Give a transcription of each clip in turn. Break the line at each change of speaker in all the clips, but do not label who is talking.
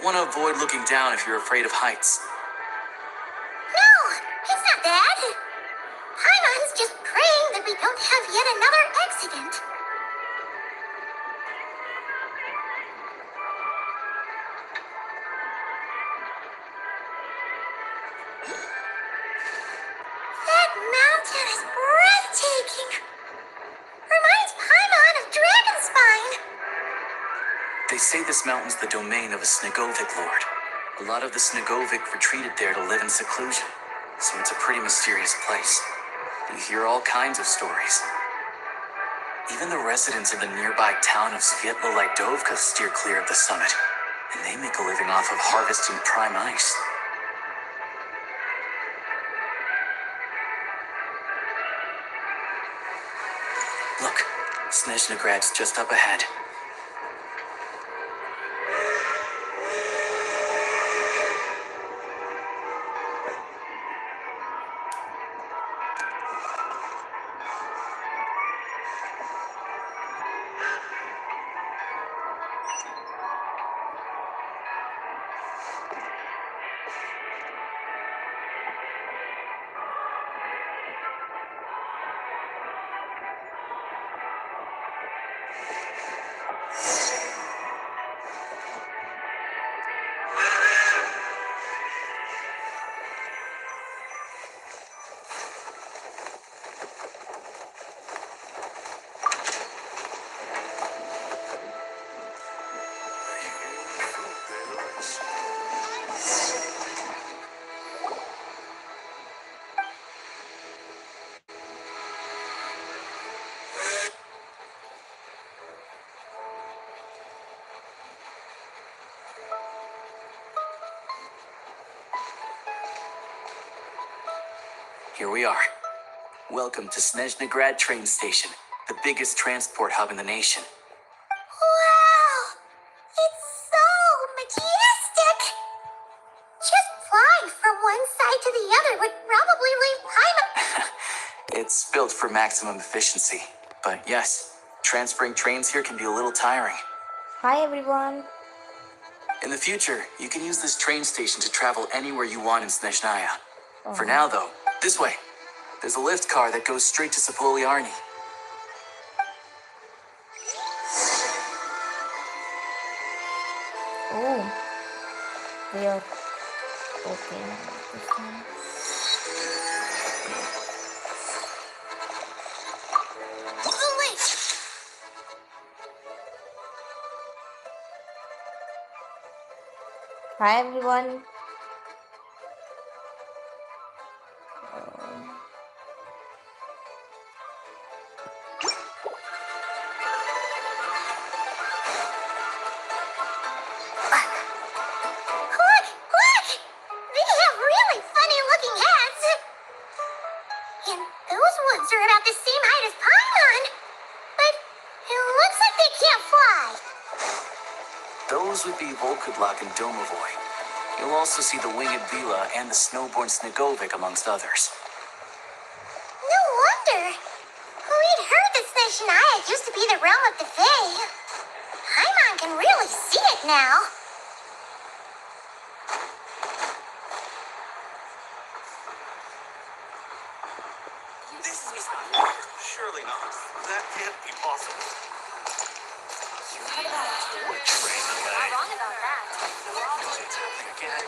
want to avoid looking down if you're afraid of heights.
No, it's not that. Paimon's just praying that we don't have yet another accident. That mountain is breathtaking. Reminds Paimon of Dragonspine.
They say this mountain's the domain of a Snegovic lord. A lot of the Snegovic retreated there to live in seclusion, so it's a pretty mysterious place. You hear all kinds of stories. Even the residents of the nearby town of Svietlo-Lidovka steer clear of the summit, and they make a living off of harvesting prime ice. Look, Snezhnograd's just up ahead. Here we are. Welcome to Snezhnograd train station, the biggest transport hub in the nation.
Wow! It's so majestic! Just flying from one side to the other would probably leave Paimon.
It's built for maximum efficiency. But yes, transferring trains here can be a little tiring.
Hi everyone.
In the future, you can use this train station to travel anywhere you want in Snezhnaya. For now, though, this way. There's a lift car that goes straight to Sapoliarny.
Oh, we are okay. This one. Hi everyone.
Look! They have really funny-looking heads. And those ones are about the same height as Paimon. But it looks like they can't fly.
Those would be Volkudlak and Domovoy. You'll also see the winged Vila and the snowborn Snegovic, amongst others.
No wonder. We'd heard that Snezhnaya used to be the realm of the Fae. Paimon can really see it now.
Surely not. That can't be possible. We're train delay.
Wrong about that.
It's happening again.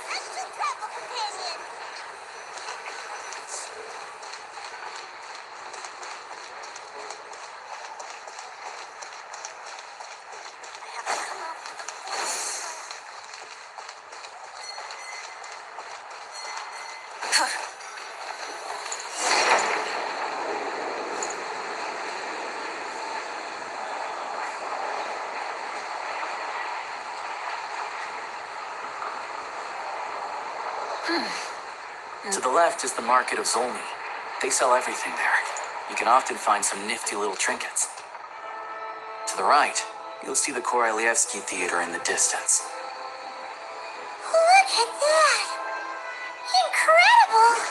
Let's just travel companion.
To the left is the market of Zolny. They sell everything there. You can often find some nifty little trinkets. To the right, you'll see the Korolievsky Theater in the distance.
Look at that! Incredible!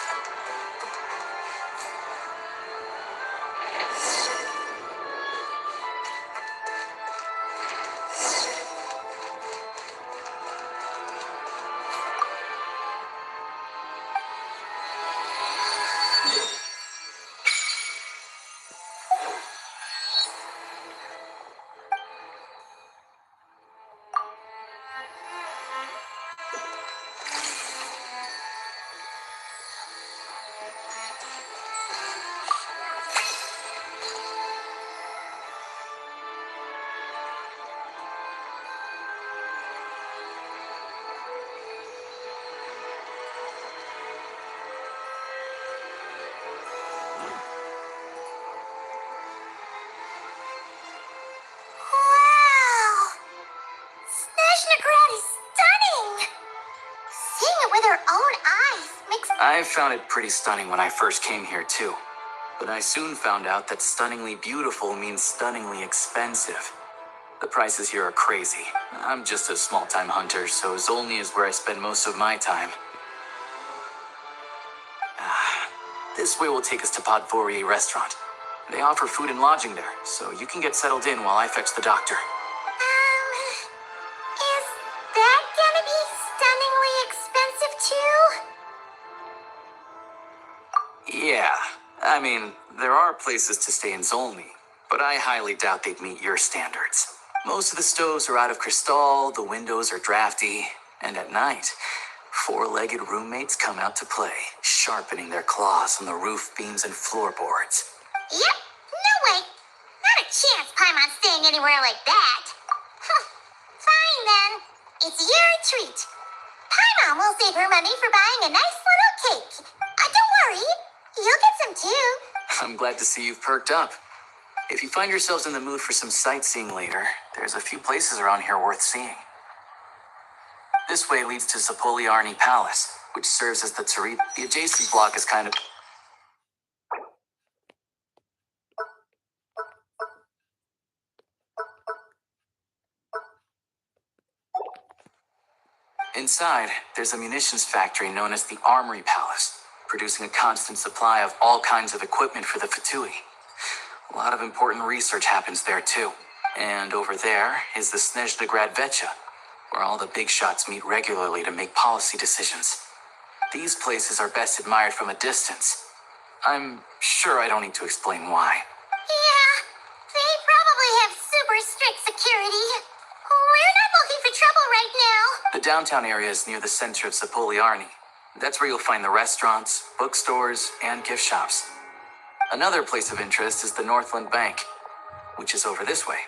their own eyes makes...
I found it pretty stunning when I first came here too. But I soon found out that stunningly beautiful means stunningly expensive. The prices here are crazy. I'm just a small-time hunter, so Zolny is where I spend most of my time. This way will take us to Podvorier restaurant. They offer food and lodging there, so you can get settled in while I fetch the doctor.
Is that gonna be stunningly expensive too?
Yeah, I mean, there are places to stay in Zolny, but I highly doubt they'd meet your standards. Most of the stoves are out of crystal, the windows are drafty, and at night, four-legged roommates come out to play, sharpening their claws on the roof beams and floorboards.
Yep, no way. Not a chance Paimon's staying anywhere like that. Fine then, it's your treat. Paimon will save her money for buying a nice little cake. Don't worry, you'll get some too.
I'm glad to see you've perked up. If you find yourselves in the mood for some sightseeing later, there's a few places around here worth seeing. This way leads to Zapoliarny Palace, which serves as the Tari. The adjacent block is kind of... Inside, there's a munitions factory known as the Armory Palace, producing a constant supply of all kinds of equipment for the Fatui. A lot of important research happens there too. And over there is the Snezhnegrad Vecha, where all the big shots meet regularly to make policy decisions. These places are best admired from a distance. I'm sure I don't need to explain why.
Yeah, they probably have super strict security. We're not looking for trouble right now.
The downtown area is near the center of Zapoliarny. That's where you'll find the restaurants, bookstores, and gift shops. Another place of interest is the Northland Bank, which is over this way.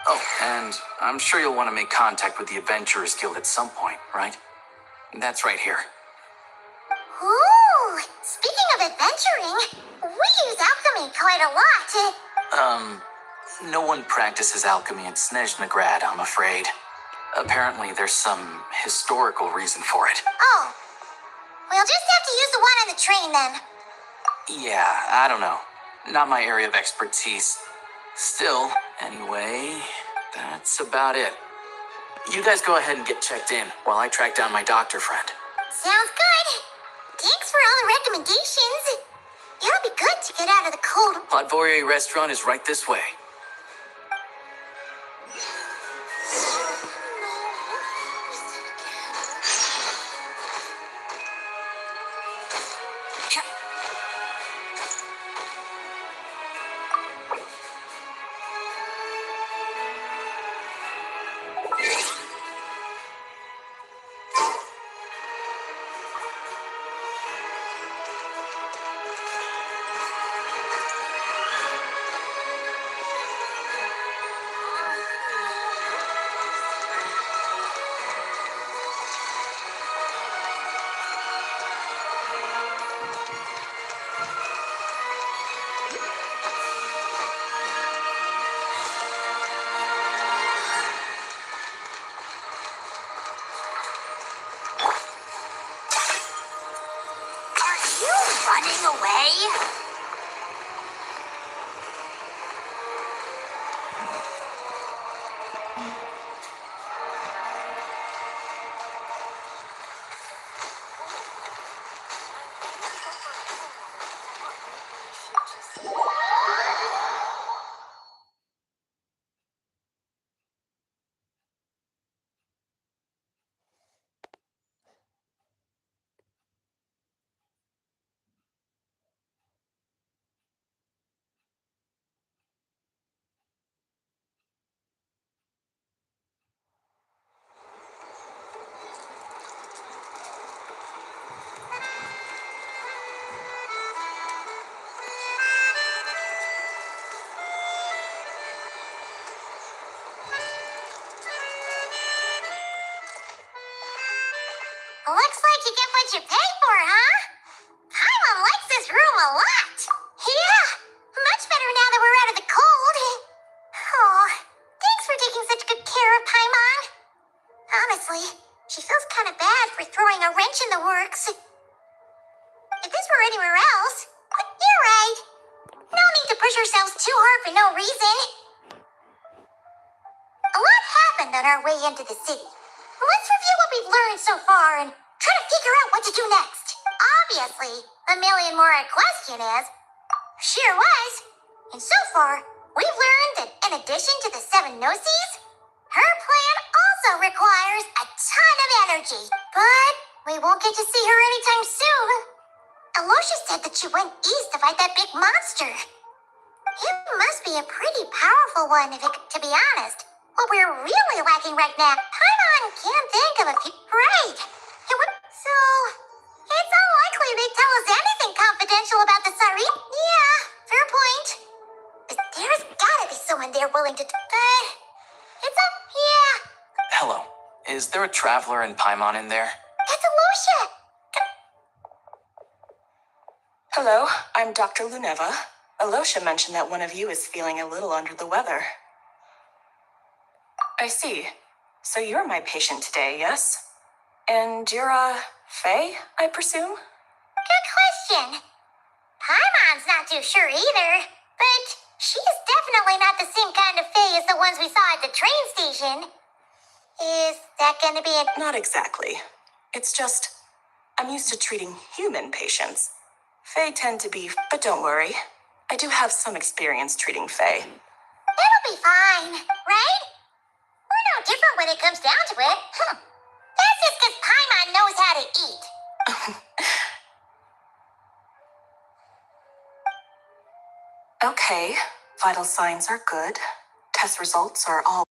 Oh, and I'm sure you'll want to make contact with the Adventurers Guild at some point, right? That's right here.
Ooh, speaking of adventuring, we use alchemy quite a lot.
No one practices alchemy in Snezhnegrad, I'm afraid. Apparently, there's some historical reason for it.
Oh, we'll just have to use the one on the train then.
Yeah, I don't know. Not my area of expertise. Still, anyway, that's about it. You guys go ahead and get checked in while I track down my doctor friend.
Sounds good. Thanks for all the recommendations. It'll be good to get out of the cold.
Podvorier restaurant is right this way.
Running away? Looks like you get what you pay for, huh? Paimon likes this room a lot. Yeah, much better now that we're out of the cold. Oh, thanks for taking such good care of Paimon. Honestly, she feels kind of bad for throwing a wrench in the works. If this were anywhere else, you're right. No need to push ourselves too hard for no reason. A lot happened on our way into the city. Let's review what we've learned so far and try to figure out what to do next. Obviously, a million more question is, sure was. And so far, we've learned that in addition to the 7 Gnosis, her plan also requires a ton of energy. But we won't get to see her anytime soon. Alosha said that she went east to fight that big monster. It must be a pretty powerful one, to be honest. What we're really lacking right now, Paimon can't think of a few. Right. So, it's unlikely they'd tell us anything confidential about the Sari. Yeah, fair point. There's gotta be someone there willing to. Yeah.
Hello. Is there a traveler in Paimon in there?
That's Alosha.
Hello, I'm Dr. Luneva. Alosha mentioned that one of you is feeling a little under the weather. I see. So you're my patient today, yes? And you're, Faye, I presume?
Good question. Paimon's not too sure either, but she's definitely not the same kind of Fae as the ones we saw at the train station. Is that gonna be a...
Not exactly. It's just, I'm used to treating human patients. Fae tend to be, but don't worry. I do have some experience treating Fae.
It'll be fine, right? We're no different when it comes down to it. That's just because Paimon knows how to eat.
Okay, vital signs are good. Test results are all...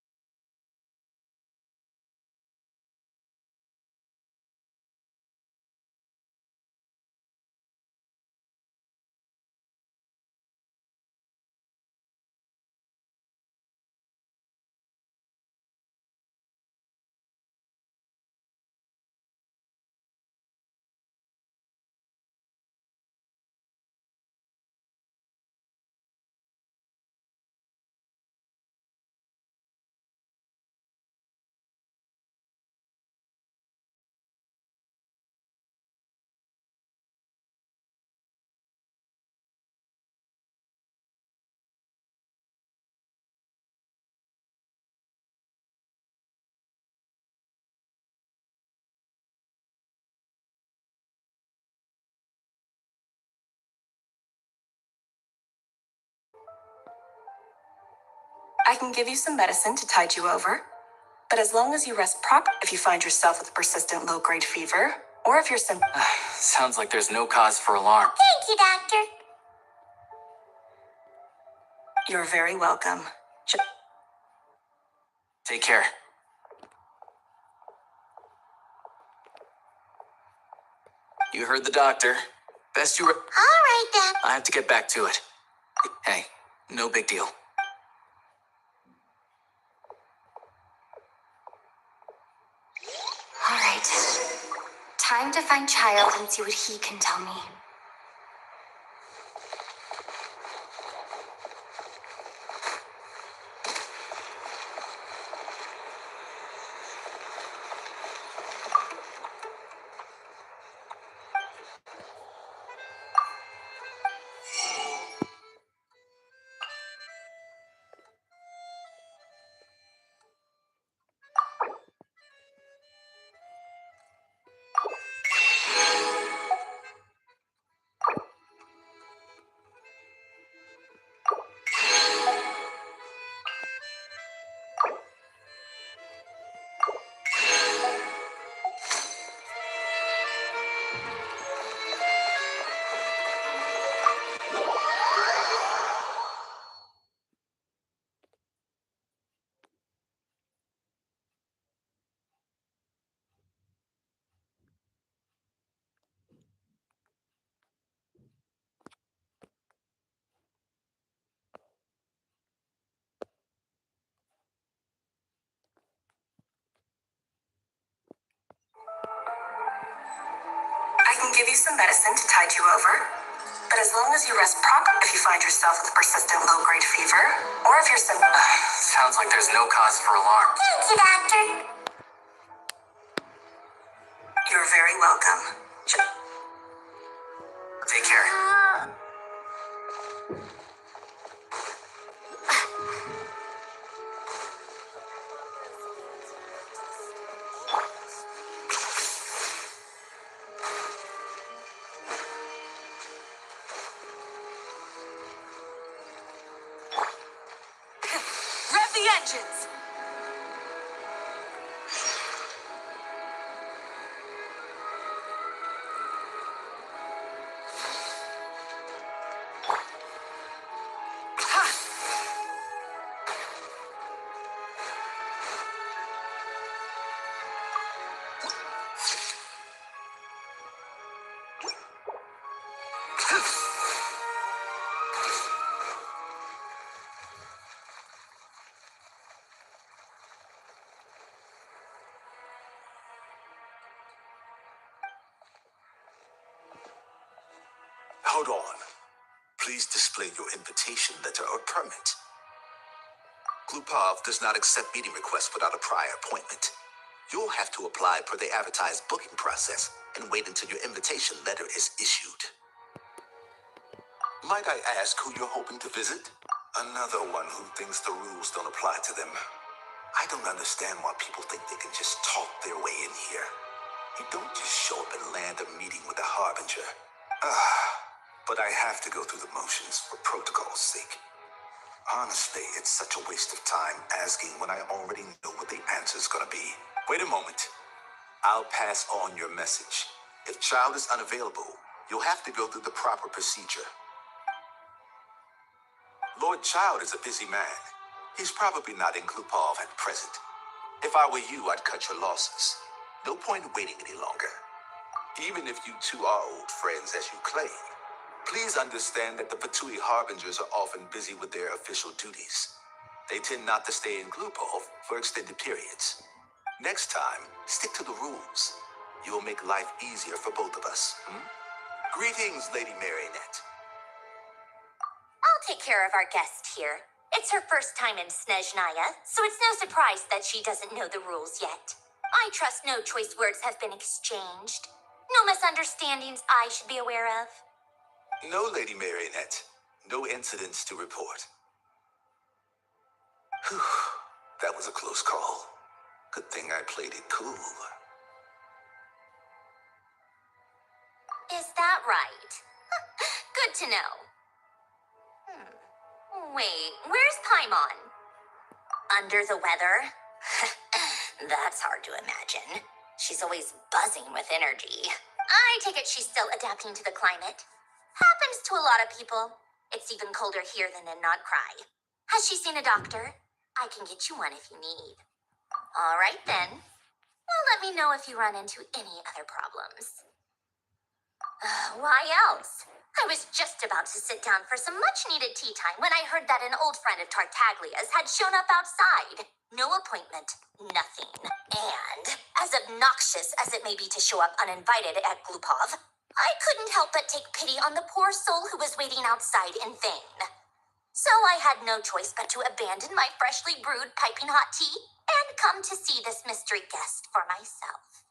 I can give you some medicine to tide you over. But as long as you rest properly, if you find yourself with persistent low-grade fever, or if you're
Sounds like there's no cause for alarm.
Thank you, Doctor.
You're very welcome.
Take care. You heard the doctor. Best you...
All right, then.
I have to get back to it. Hey, no big deal.
All right. Time to find Child and see what he can tell me.
I can give you some medicine to tide you over. But as long as you rest properly, if you find yourself with persistent low-grade fever, or if you're
Sounds like there's no cause for alarm.
Thank you, Doctor.
very welcome. Take care. Rev the engines!
Hold on. Please display your invitation letter or permit. Glupov does not accept meeting requests without a prior appointment. You'll have to apply per the advertised booking process and wait until your invitation letter is issued. Might I ask who you're hoping to visit? Another one who thinks the rules don't apply to them. I don't understand why people think they can just talk their way in here. You don't just show up and land a meeting with a harbinger. But I have to go through the motions for protocol's sake. Honestly, it's such a waste of time asking when I already know what the answer's gonna be. Wait a moment. I'll pass on your message. If child is unavailable, you'll have to go through the proper procedure. Lord Child is a busy man. He's probably not in Glupov at present. If I were you, I'd cut your losses. No point in waiting any longer. Even if you two are old friends as you claim, please understand that the Fatui Harbingers are often busy with their official duties. They tend not to stay in Glupov for extended periods. Next time, stick to the rules. You'll make life easier for both of us. Greetings, Lady Marionette.
I'll take care of our guest here. It's her first time in Snezhnaya, so it's no surprise that she doesn't know the rules yet. I trust no choice words have been exchanged. No misunderstandings I should be aware of.
No, Lady Marionette. No incidents to report. Whew. That was a close call. Good thing I played it cool.
Is that right? Good to know. Wait, where's Paimon? Under the weather? That's hard to imagine. She's always buzzing with energy. I take it she's still adapting to the climate. Happens to a lot of people. It's even colder here than in Nodcry. Has she seen a doctor? I can get you one if you need. All right then. Well, let me know if you run into any other problems. Why else? I was just about to sit down for some much-needed tea time when I heard that an old friend of Tartaglia's had shown up outside. No appointment, nothing. And, as obnoxious as it may be to show up uninvited at Glupov, I couldn't help but take pity on the poor soul who was waiting outside in vain. So I had no choice but to abandon my freshly brewed piping hot tea and come to see this mystery guest for myself.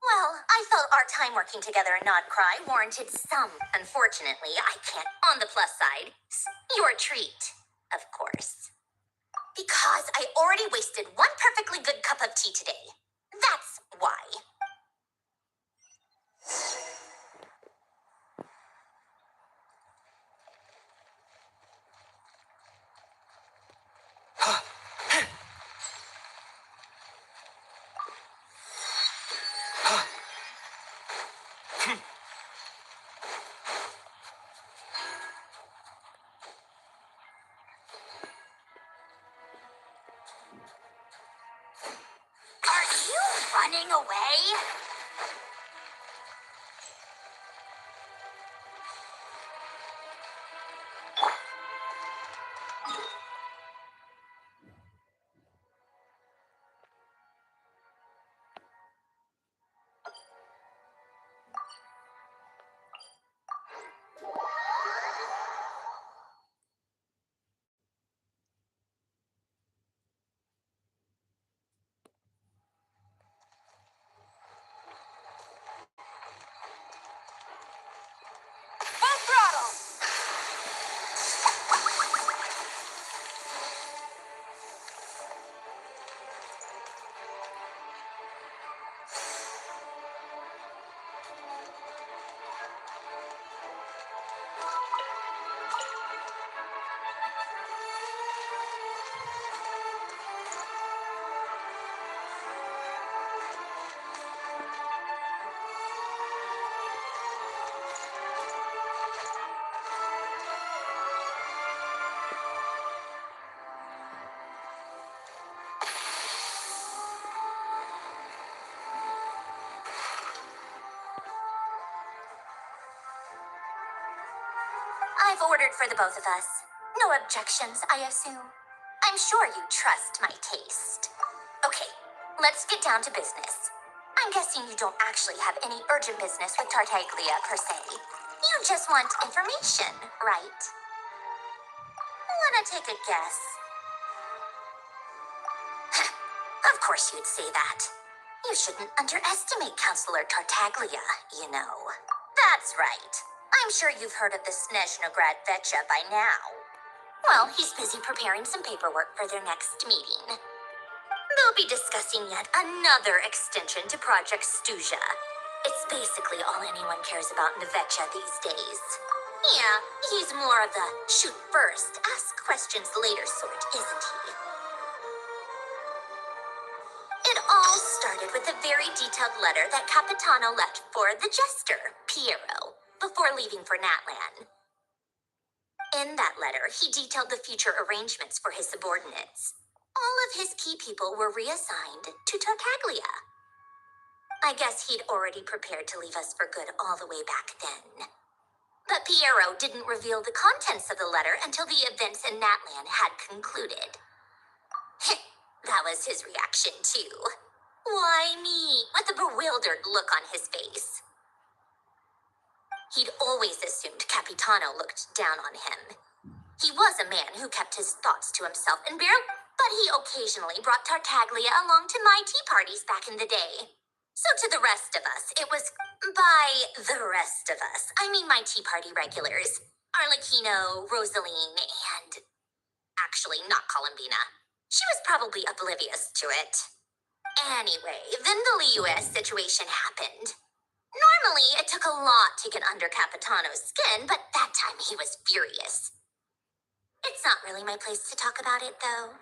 Well, I felt our time working together in Nodcry warranted some. Unfortunately, I can't, on the plus side, your treat, of course. Because I already wasted one perfectly good cup of tea today. That's why. Are you running away? I've ordered for the both of us. No objections, I assume. I'm sure you trust my taste. Okay, let's get down to business. I'm guessing you don't actually have any urgent business with Tartaglia per se. You just want information, right? Wanna take a guess? Of course you'd say that. You shouldn't underestimate Counselor Tartaglia, you know. That's right. I'm sure you've heard of the Snezhnograd Vecha by now. Well, he's busy preparing some paperwork for their next meeting. They'll be discussing yet another extension to Project Stuja. It's basically all anyone cares about in the Vecha these days. Yeah, he's more of the shoot first, ask questions later sort, isn't he? It all started with a very detailed letter that Capitano left for the jester, Piero, before leaving for Natlan. In that letter, he detailed the future arrangements for his subordinates. All of his key people were reassigned to Tartaglia. I guess he'd already prepared to leave us for good all the way back then. But Piero didn't reveal the contents of the letter until the events in Natlan had concluded. That was his reaction, too. Why me? With a bewildered look on his face. He'd always assumed Capitano looked down on him. He was a man who kept his thoughts to himself and but he occasionally brought Tartaglia along to my tea parties back in the day. So to the rest of us, it was, by the rest of us, I mean my tea party regulars. Arlecchino, Rosaline, and actually not Columbina. She was probably oblivious to it. Anyway, then the Liues situation happened. Normally, it took a lot to get under Capitano's skin, but that time he was furious. It's not really my place to talk about it, though.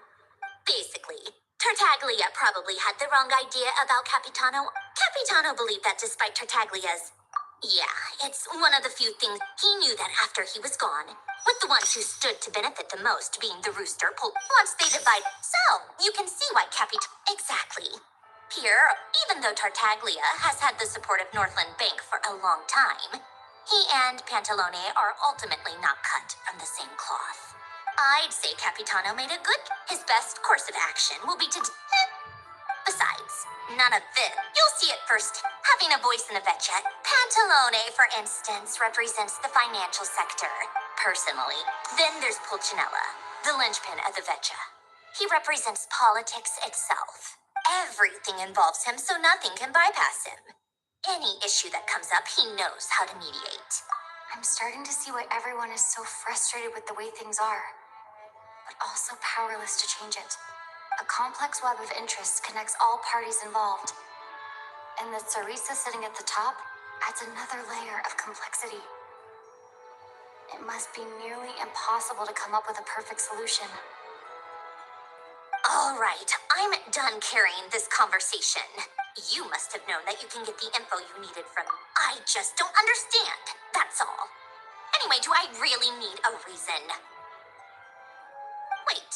Basically, Tartaglia probably had the wrong idea about Capitano. Capitano believed that despite Tartaglia's... Yeah, it's one of the few things he knew that after he was gone, with the ones who stood to benefit the most being the rooster pull once they divide. So, you can see why Exactly. Here, even though Tartaglia has had the support of Northland Bank for a long time, he and Pantalone are ultimately not cut from the same cloth. I'd say Capitano made a good... His best course of action will be to... Besides, none of this. You'll see it first. Having a voice in the Vecha, Pantalone, for instance, represents the financial sector, personally. Then there's Pulcinella, the linchpin of the Vecha. He represents politics itself. Everything involves him, so nothing can bypass him. Any issue that comes up, he knows how to mediate.
I'm starting to see why everyone is so frustrated with the way things are, but also powerless to change it. A complex web of interests connects all parties involved. And the Tsarisa sitting at the top adds another layer of complexity. It must be nearly impossible to come up with a perfect solution.
All right, I'm done carrying this conversation. You must have known that you can get the info you needed from... I just don't understand, that's all. Anyway, do I really need a reason? Wait.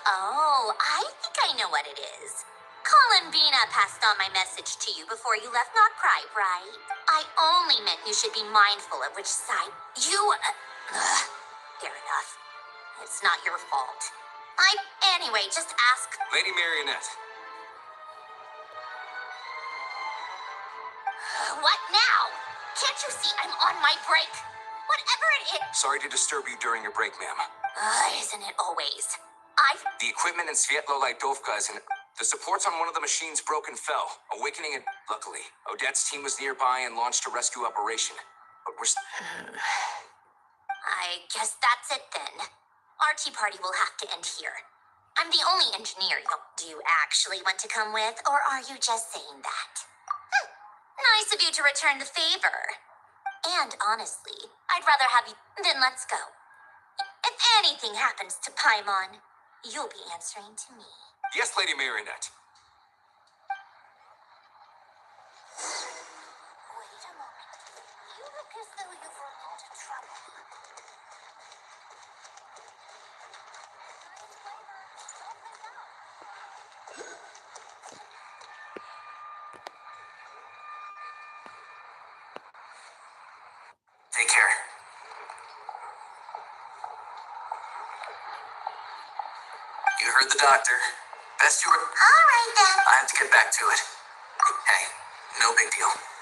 Oh, I think I know what it is. Columbina passed on my message to you before you left, not cry, right? I only meant you should be mindful of which side you... Fair enough. It's not your fault. Anyway, just ask...
Lady Marionette.
What now? Can't you see I'm on my break? Whatever it is...
Sorry to disturb you during your break, ma'am.
Isn't it always?
The equipment in Svietlo Laidovka is in... The supports on one of the machines broke and fell, awakening it. Luckily, Odette's team was nearby and launched a rescue operation. But we're...
I guess that's it then. Our tea party will have to end here. I'm the only engineer. Do you actually want to come with, or are you just saying that? Nice of you to return the favor. And honestly, I'd rather have you... Then let's go. If anything happens to Paimon, you'll be answering to me.
Yes, Lady Marionette.
Wait a moment. You look as though you've run into trouble.
Take care. heard the doctor. Best you were.
All right then.
I have to get back to it. Hey, no big deal.